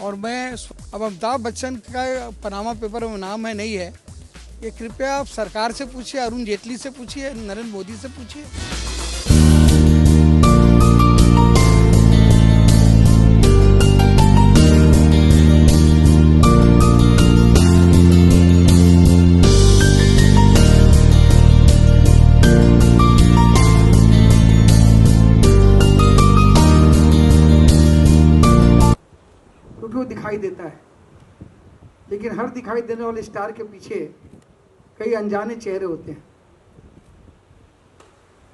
और मैं अब अमिताभ बच्चन का पनामा पेपर में नाम है नहीं है, ये कृपया आप सरकार से पूछिए, अरुण जेटली से पूछिए, नरेंद्र मोदी से पूछिए। क्योंकि वो दिखाई देता है, लेकिन हर दिखाई देने वाले स्टार के पीछे कई अनजाने चेहरे होते हैं।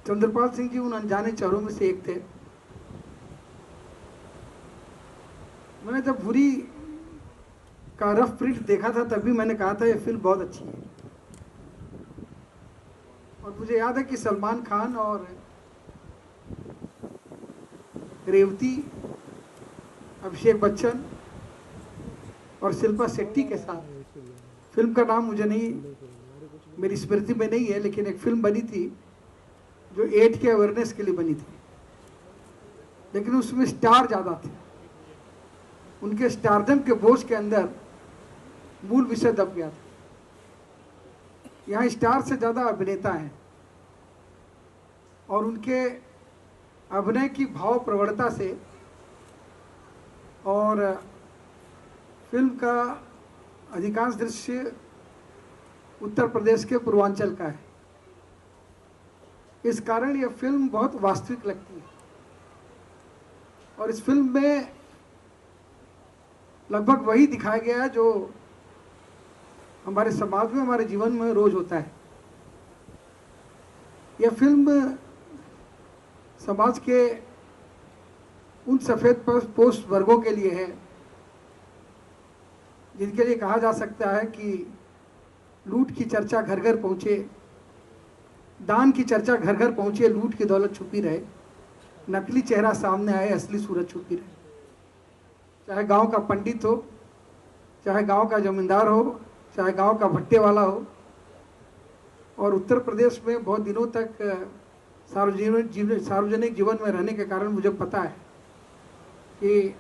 चंद्रपाल सिंह जी उन अनजाने चेहरों में से एक थे। मैंने जब भूरी का रफ प्रिंट देखा था तभी मैंने कहा था ये फिल्म बहुत अच्छी है। और मुझे याद है कि सलमान खान और रेवती, अभिषेक बच्चन और शिल्पा शेट्टी के साथ, फिल्म का नाम मुझे नहीं, मेरी स्मृति में नहीं है, लेकिन एक फिल्म बनी थी जो एड्स के अवेयरनेस के लिए बनी थी, लेकिन उसमें स्टार ज़्यादा थे। उनके स्टारडम के बोझ के अंदर मूल विषय दब गया था। यहाँ स्टार से ज़्यादा अभिनेता हैं और उनके अभिनय की भाव प्रवणता से और फिल्म का अधिकांश दृश्य उत्तर प्रदेश के पूर्वांचल का है। इस कारण यह फिल्म बहुत वास्तविक लगती है और इस फिल्म में लगभग वही दिखाया गया है जो हमारे समाज में, हमारे जीवन में रोज होता है। यह फिल्म समाज के उन सफ़ेद पोस्ट वर्गों के लिए है जिनके लिए कहा जा सकता है कि लूट की चर्चा घर घर पहुँचे, दान की चर्चा घर घर पहुँचे, लूट की दौलत छुपी रहे, नकली चेहरा सामने आए, असली सूरत छुपी रहे। चाहे गांव का पंडित हो, चाहे गांव का जमींदार हो, चाहे गांव का भट्टे वाला हो। और उत्तर प्रदेश में बहुत दिनों तक सार्वजनिक जीवन में रहने के कारण मुझे पता है कि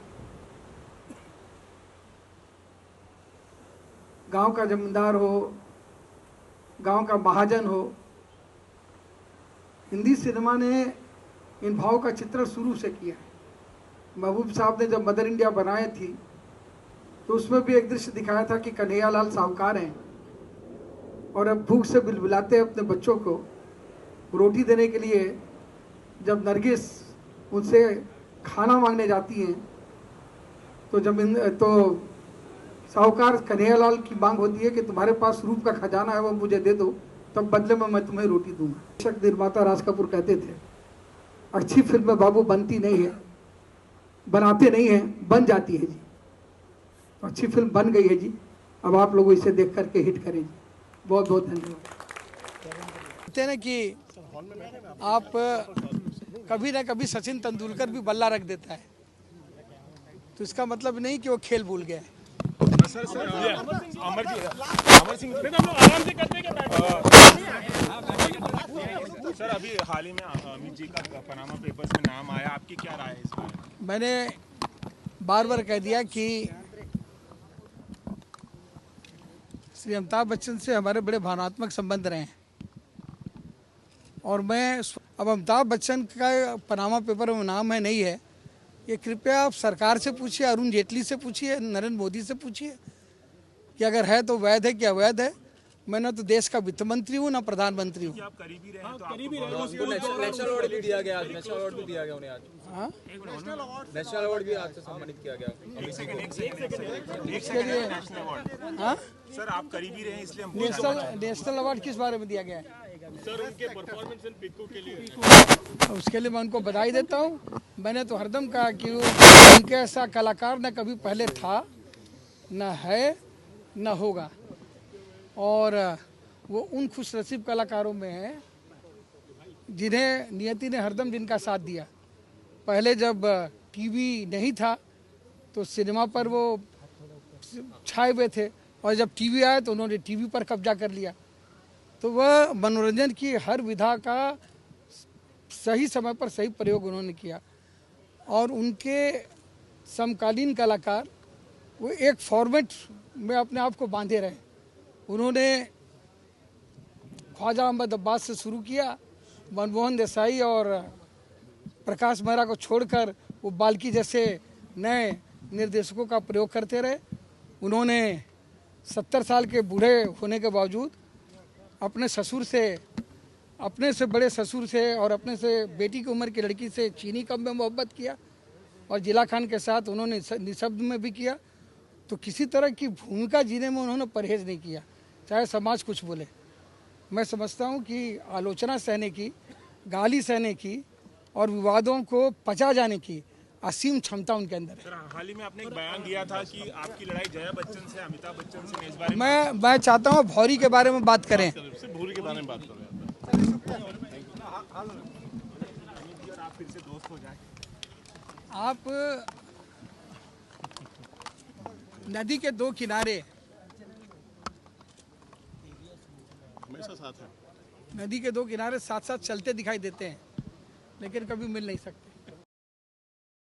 गांव का जमींदार हो, गांव का महाजन हो, हिंदी सिनेमा ने इन भावों का चित्रण शुरू से किया है। महबूब साहब ने जब मदर इंडिया बनाई थी तो उसमें भी एक दृश्य दिखाया था कि कन्हैयालाल साहूकार हैं और अब भूख से बिलबिलाते हैं अपने बच्चों को रोटी देने के लिए। जब नरगिस उनसे खाना मांगने जाती हैं तो साहूकार कन्हैयालाल की मांग होती है कि तुम्हारे पास रूप का खजाना है, वो मुझे दे दो, तब बदले में मैं तुम्हें रोटी दूंगा। बेशक निर्माता राज कपूर कहते थे अच्छी फिल्म बाबू बनती नहीं है, बनाते नहीं हैं, बन जाती है जी। तो अच्छी फिल्म बन गई है जी, अब आप लोग इसे देख करके हिट करें जी। बहुत बहुत धन्यवाद। कहते हैं कि आप कभी ना कभी सचिन तेंदुलकर भी बल्ला रख देता है, तो इसका मतलब नहीं कि वो खेल भूल गया है। सर अमर सिंह आराम से करते सर, अभी हाल ही में अमित जी का पनामा पेपर्स में नाम आया, आपकी क्या राय है इस बारे? मैंने बार बार कह दिया कि श्री अमिताभ बच्चन से हमारे बड़े भावनात्मक संबंध रहे हैं और मैं अब अमिताभ बच्चन का पनामा पेपर में नाम है नहीं है, ये कृपया आप सरकार से पूछिए, अरुण जेटली से पूछिए, नरेंद्र मोदी से पूछिए कि अगर है तो वैध है कि अवैध है। मैं ना तो देश का वित्त मंत्री हूँ ना प्रधानमंत्री हूँ। आप करीबी रहे तो नेशनल अवार्ड भी दिया गया, नेशनल अवार्ड भी दिया गया उन्हें आज। हाँ, नेशनल अवार्ड भी आज से सम्मानित किया गया। इसके लिए हाँ सर आप करीबी रहे इसलिए हम नेशनल अवार्ड किस बारे में दिया गया है? सर उनके परफॉर्मेंस एंड पिक्को के लिए। उसके लिए मैं उनको बधाई देता हूँ। मैंने तो हरदम कहा कि उनके ऐसा कलाकार न कभी पहले था, न है, न होगा। और वो उन खुश नसीब कलाकारों में है जिन्हें नियति ने हरदम जिनका साथ दिया। पहले जब टीवी नहीं था तो सिनेमा पर वो छाए हुए थे और जब टीवी आया तो उन्होंने टीवी पर कब्जा कर लिया। तो वह मनोरंजन की हर विधा का सही समय पर सही प्रयोग उन्होंने किया और उनके समकालीन कलाकार वो एक फॉर्मेट में अपने आप को बांधे रहे। उन्होंने ख्वाजा अहमद अब्बास से शुरू किया, मनमोहन देसाई और प्रकाश मेहरा को छोड़कर वो बाल्की जैसे नए निर्देशकों का प्रयोग करते रहे। उन्होंने 70 साल के बूढ़े होने के बावजूद अपने ससुर से, अपने से बड़े ससुर से और अपने से बेटी की उम्र की लड़की से चीनी कम में मोहब्बत किया और जिला खान के साथ उन्होंने निशब्द में भी किया। तो किसी तरह की भूमिका जीने में उन्होंने परहेज नहीं किया, चाहे समाज कुछ बोले। मैं समझता हूँ कि आलोचना सहने की, गाली सहने की और विवादों को पचा जाने की असीम क्षमता उनके अंदर है। सर, हाल ही में आपने एक बयान दिया था कि आपकी लड़ाई जया बच्चन से, अमिताभ बच्चन से, इस बारे में मैं चाहता हूँ भौरी के बारे में बात करें। सिर्फ भूरी के बारे में बात कर रहे हैं और आप फिर से दोस्त हो जाए। आप नदी के दो किनारे, हमेशा साथ है। नदी के दो किनारे साथ साथ चलते दिखाई देते हैं, लेकिन कभी मिल नहीं सकते।